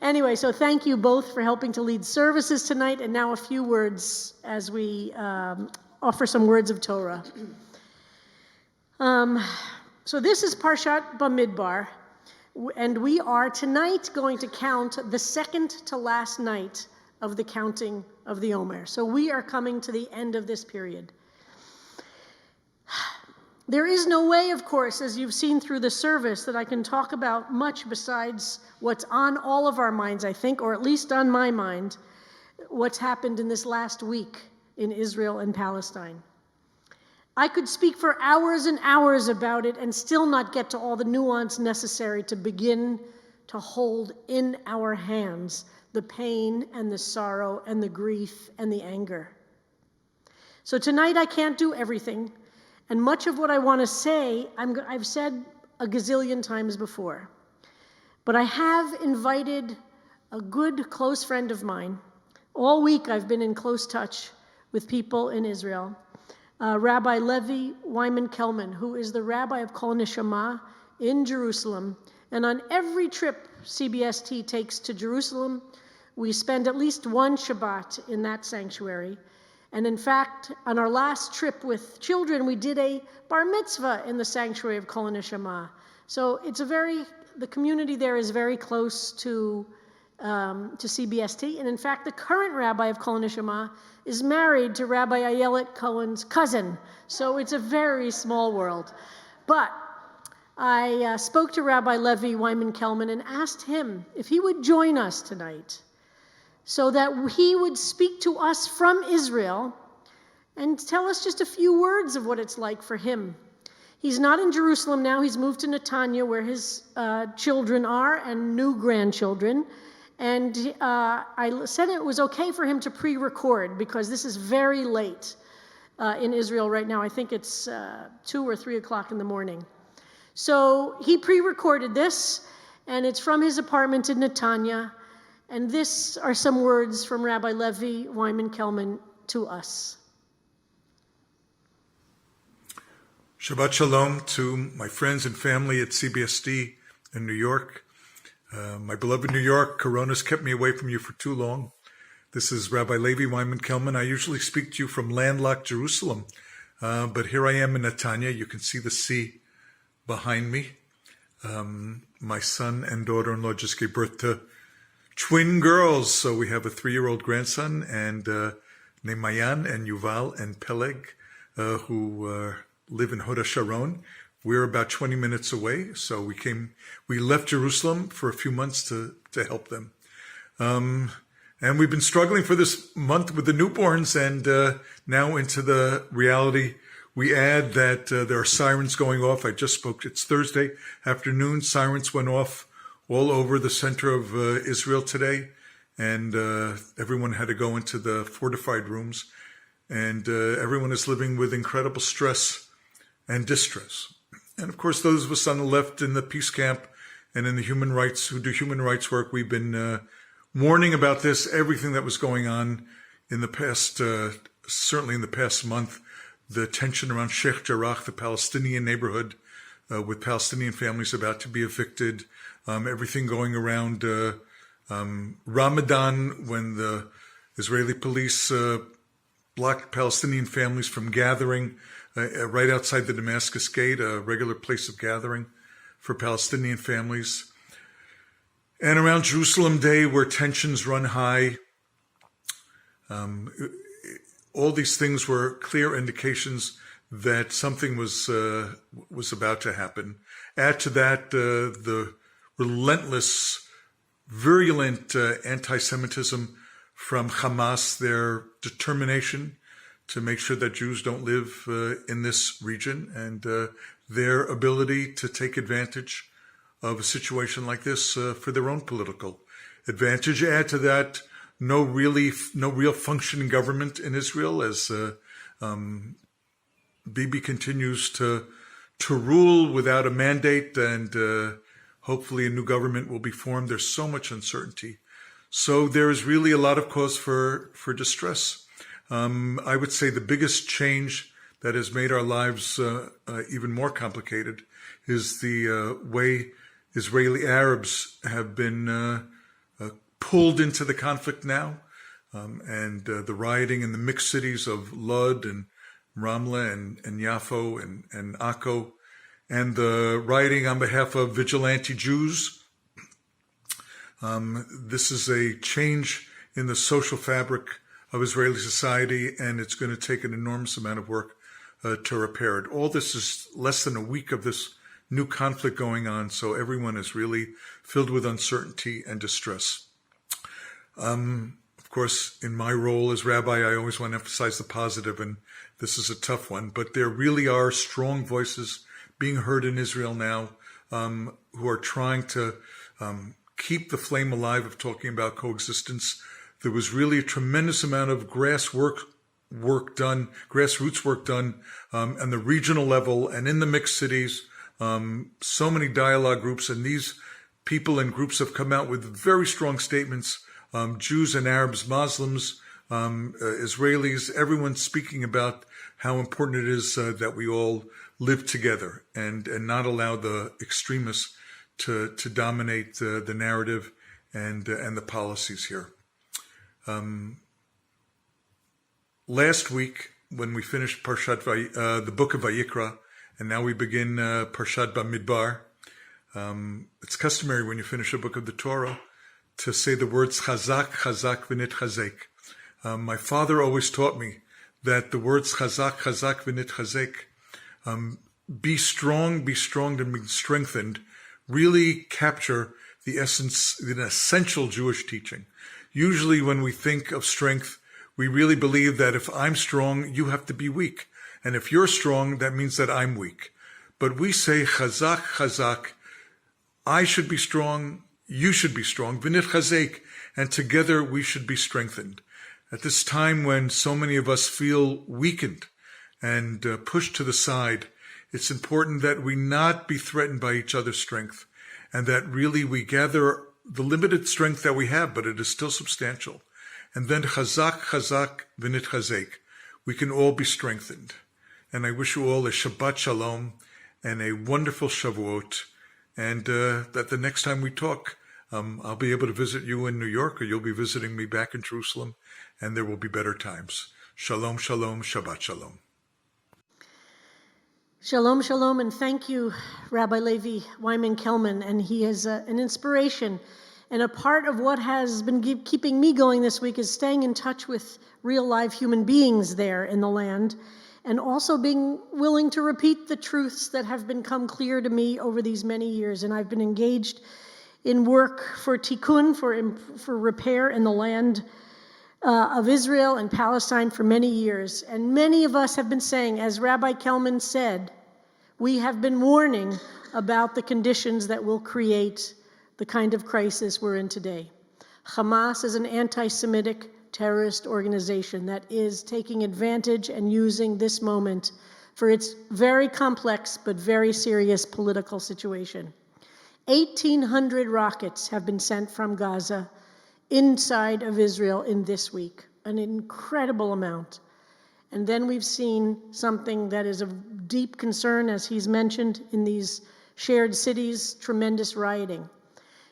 Anyway, so thank you both for helping to lead services tonight. And now a few words as we offer some words of Torah. So this is Parshat Bamidbar. And we are tonight going to count the second to last night of the counting of the Omer. So we are coming to the end of this period. There is no way, of course, as you've seen through the service, that I can talk about much besides what's on all of our minds, I think, or at least on my mind, what's happened in this last week in Israel and Palestine. I could speak for hours and hours about it and still not get to all the nuance necessary to begin to hold in our hands the pain and the sorrow and the grief and the anger. So tonight I can't do everything. And much of what I want to say, I've said a gazillion times before. But I have invited a good, close friend of mine. All week I've been in close touch with people in Israel. Rabbi Levi Weiman-Kelman, who is the rabbi of Kol Neshama in Jerusalem. And on every trip CBST takes to Jerusalem, we spend at least one Shabbat in that sanctuary. And in fact, on our last trip with children, we did a bar mitzvah in the sanctuary of Kol Neshama. So the community there is very close to CBST. And in fact, the current rabbi of Kol Neshama is married to Rabbi Ayelet Cohen's cousin. So it's a very small world. But I spoke to Rabbi Levi Weiman-Kelman and asked him if he would join us tonight, so that he would speak to us from Israel and tell us just a few words of what it's like for him. He's not in Jerusalem now. He's moved to Netanya, where his children are and new grandchildren. And I said it was okay for him to pre-record because this is very late in Israel right now. I think it's 2 or 3 o'clock in the morning. So he pre-recorded this, and it's from his apartment in Netanya. And this are some words from Rabbi Levi Weiman-Kelman to us. Shabbat Shalom to my friends and family at CBSD in New York. My beloved New York, Corona's kept me away from you for too long. This is Rabbi Levi Weiman-Kelman. I usually speak to you from landlocked Jerusalem, but here I am in Netanya. You can see the sea behind me. My son and daughter-in-law just gave birth to twin girls, so we have a 3-year-old grandson and named Mayan and Yuval and Peleg, who live in Hod HaSharon. We're about 20 minutes away, so we left Jerusalem for a few months to help them. And we've been struggling for this month with the newborns, and now into the reality. We add that there are sirens going off. I just spoke, it's Thursday afternoon. Sirens went off all over the center of Israel today, and everyone had to go into the fortified rooms, and everyone is living with incredible stress and distress. And of course, those of us on the left in the peace camp and in the human rights, who do human rights work, we've been warning about this, everything that was going on in the past, certainly in the past month, the tension around Sheikh Jarrah, the Palestinian neighborhood, with Palestinian families about to be evicted, everything going around Ramadan, when the Israeli police blocked Palestinian families from gathering right outside the Damascus Gate, a regular place of gathering for Palestinian families. And around Jerusalem Day, where tensions run high, all these things were clear indications that something was about to happen. Add to that the relentless, virulent anti-Semitism from Hamas, their determination to make sure that Jews don't live in this region, and their ability to take advantage of a situation like this for their own political advantage. Add to that no real functioning government in Israel, as Bibi continues to rule without a mandate, and hopefully a new government will be formed. There's so much uncertainty. So there is really a lot of cause for distress. I would say the biggest change that has made our lives even more complicated is the way Israeli Arabs have been pulled into the conflict now, and the rioting in the mixed cities of Lod and Ramla and Yafo and Akko, and the rioting on behalf of vigilante Jews. This is a change in the social fabric of Israeli society, and it's going to take an enormous amount of work to repair it. All this is less than a week of this new conflict going on, so everyone is really filled with uncertainty and distress. Of course, in my role as rabbi, I always want to emphasize the positive, and this is a tough one, but there really are strong voices being heard in Israel now who are trying to keep the flame alive of talking about coexistence. There was really a tremendous amount of grassroots work done on the regional level and in the mixed cities. So many dialogue groups, and these people and groups have come out with very strong statements. Jews and Arabs, Muslims, Israelis, everyone speaking about how important it is that we all live together and not allow the extremists to dominate the narrative and the policies here. Last week, when we finished the book of Vayikra, and now we begin Parshat Bamidbar, it's customary when you finish a book of the Torah to say the words chazak, chazak, v'nit chazek. My father always taught me that the words chazak, chazak, v'nit chazek, be strong, and be strengthened, really capture the essence, the essential Jewish teaching. Usually when we think of strength, we really believe that if I'm strong, you have to be weak. And if you're strong, that means that I'm weak. But we say chazak, chazak, I should be strong, you should be strong, v'nit chazek, and together we should be strengthened. At this time when so many of us feel weakened and pushed to the side, it's important that we not be threatened by each other's strength, and that really we gather the limited strength that we have, but it is still substantial. And then chazak, chazak, v'nit chazek. We can all be strengthened. And I wish you all a Shabbat Shalom and a wonderful Shavuot, and that the next time we talk, I'll be able to visit you in New York, or you'll be visiting me back in Jerusalem, and there will be better times. Shalom, shalom, Shabbat Shalom. Shalom, shalom, and thank you, Rabbi Levi Weiman-Kelman. And he is an inspiration. And a part of what has been keeping me going this week is staying in touch with real live human beings there in the land, and also being willing to repeat the truths that have become clear to me over these many years. And I've been engaged in work for tikkun, for repair in the land of Israel and Palestine for many years. And many of us have been saying, as Rabbi Kelman said, we have been warning about the conditions that will create the kind of crisis we're in today. Hamas is an anti-Semitic terrorist organization that is taking advantage and using this moment for its very complex but very serious political situation. 1,800 rockets have been sent from Gaza inside of Israel in this week, an incredible amount. And then we've seen something that is of deep concern, as he's mentioned, in these shared cities, tremendous rioting.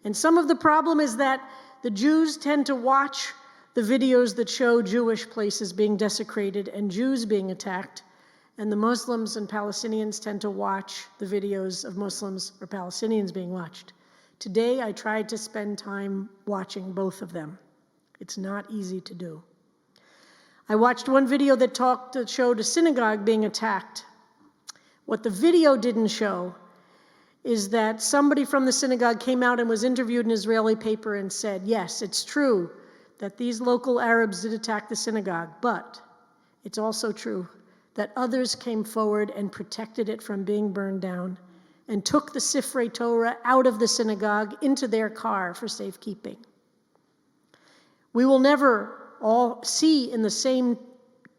And some of the problem is that the Jews tend to watch the videos that show Jewish places being desecrated and Jews being attacked, and the Muslims and Palestinians tend to watch the videos of Muslims or Palestinians being watched. Today, I tried to spend time watching both of them. It's not easy to do. I watched one video that showed a synagogue being attacked. What the video didn't show is that somebody from the synagogue came out and was interviewed in an Israeli paper and said, yes, it's true that these local Arabs did attack the synagogue, but it's also true that others came forward and protected it from being burned down and took the Sifrei Torah out of the synagogue into their car for safekeeping. We will never all see in the same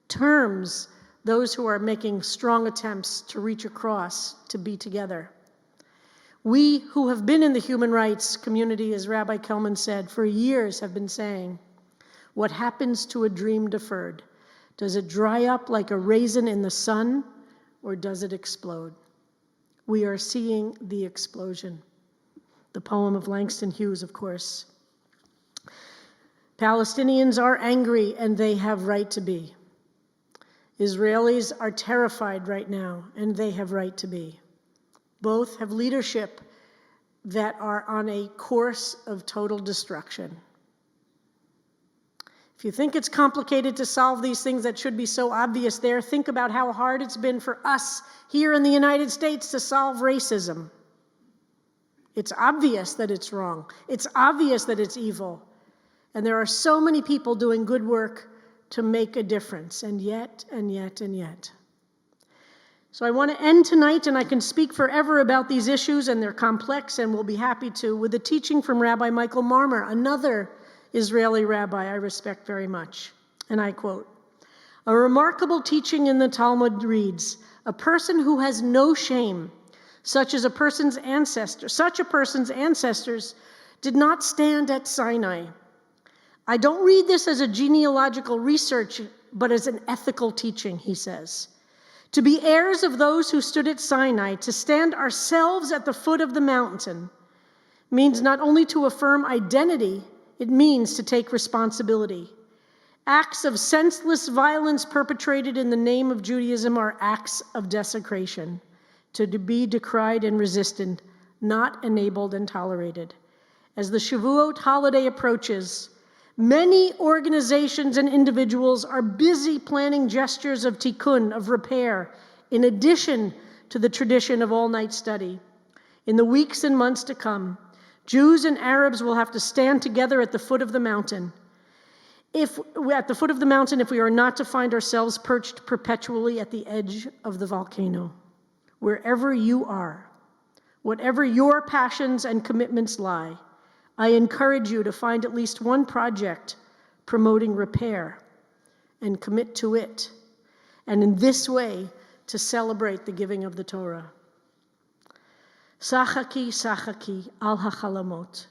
terms those who are making strong attempts to reach across, to be together. We who have been in the human rights community, as Rabbi Kelman said, for years have been saying, what happens to a dream deferred? Does it dry up like a raisin in the sun, or does it explode? We are seeing the explosion. The poem of Langston Hughes, of course. Palestinians are angry, and they have right to be. Israelis are terrified right now, and they have right to be. Both have leadership that are on a course of total destruction. If you think it's complicated to solve these things that should be so obvious there, think about how hard it's been for us here in the United States to solve racism. It's obvious that it's wrong. It's obvious that it's evil. And there are so many people doing good work to make a difference, and yet. So I want to end tonight, and I can speak forever about these issues, and they're complex, and we'll be happy to, with a teaching from Rabbi Michael Marmor, another Israeli rabbi I respect very much. And I quote, "A remarkable teaching in the Talmud reads, a person who has no shame, such a person's ancestors did not stand at Sinai. I don't read this as a genealogical research, but as an ethical teaching," he says. "To be heirs of those who stood at Sinai, to stand ourselves at the foot of the mountain, means not only to affirm identity, it means to take responsibility. Acts of senseless violence perpetrated in the name of Judaism are acts of desecration, to be decried and resisted, not enabled and tolerated. As the Shavuot holiday approaches, many organizations and individuals are busy planning gestures of tikkun, of repair, in addition to the tradition of all-night study. In the weeks and months to come, Jews and Arabs will have to stand together at the foot of the mountain. If we are not to find ourselves perched perpetually at the edge of the volcano. Wherever you are, whatever your passions and commitments lie, I encourage you to find at least one project promoting repair and commit to it, and in this way to celebrate the giving of the Torah. Sachaki, sachaki al hachalamot.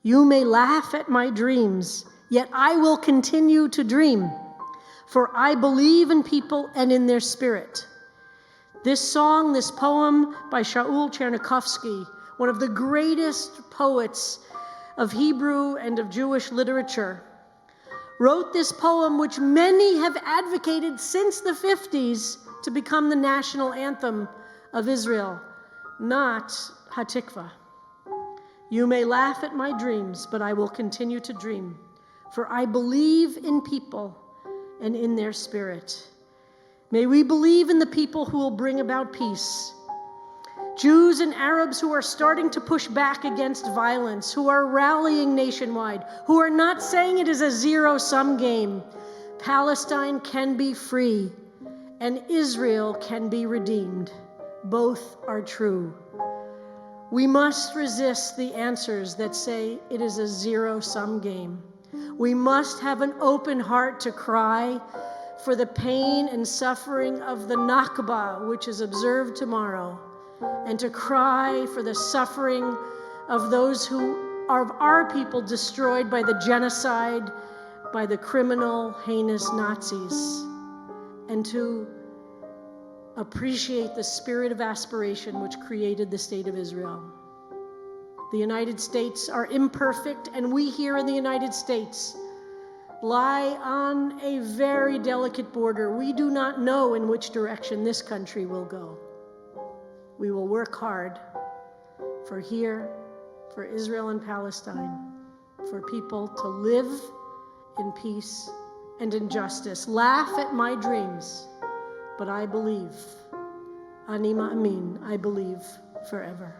You may laugh at my dreams, yet I will continue to dream, for I believe in people and in their spirit. This song, this poem by Shaul Chernikovsky, one of the greatest poets of Hebrew and of Jewish literature, wrote this poem, which many have advocated since the 50s to become the national anthem of Israel, not Hatikva. You may laugh at my dreams, but I will continue to dream, for I believe in people and in their spirit. May we believe in the people who will bring about peace. Jews and Arabs who are starting to push back against violence, who are rallying nationwide, who are not saying it is a zero-sum game. Palestine can be free, and Israel can be redeemed. Both are true. We must resist the answers that say it is a zero-sum game. We must have an open heart to cry for the pain and suffering of the Nakba, which is observed tomorrow, and to cry for the suffering of those who are of our people destroyed by the genocide, by the criminal, heinous Nazis, and to appreciate the spirit of aspiration which created the State of Israel. The United States are imperfect, and we here in the United States lie on a very delicate border. We do not know in which direction this country will go. We will work hard for here, for Israel and Palestine, for people to live in peace and in justice. Laugh at my dreams, but I believe. Ani ma'amin, I believe forever.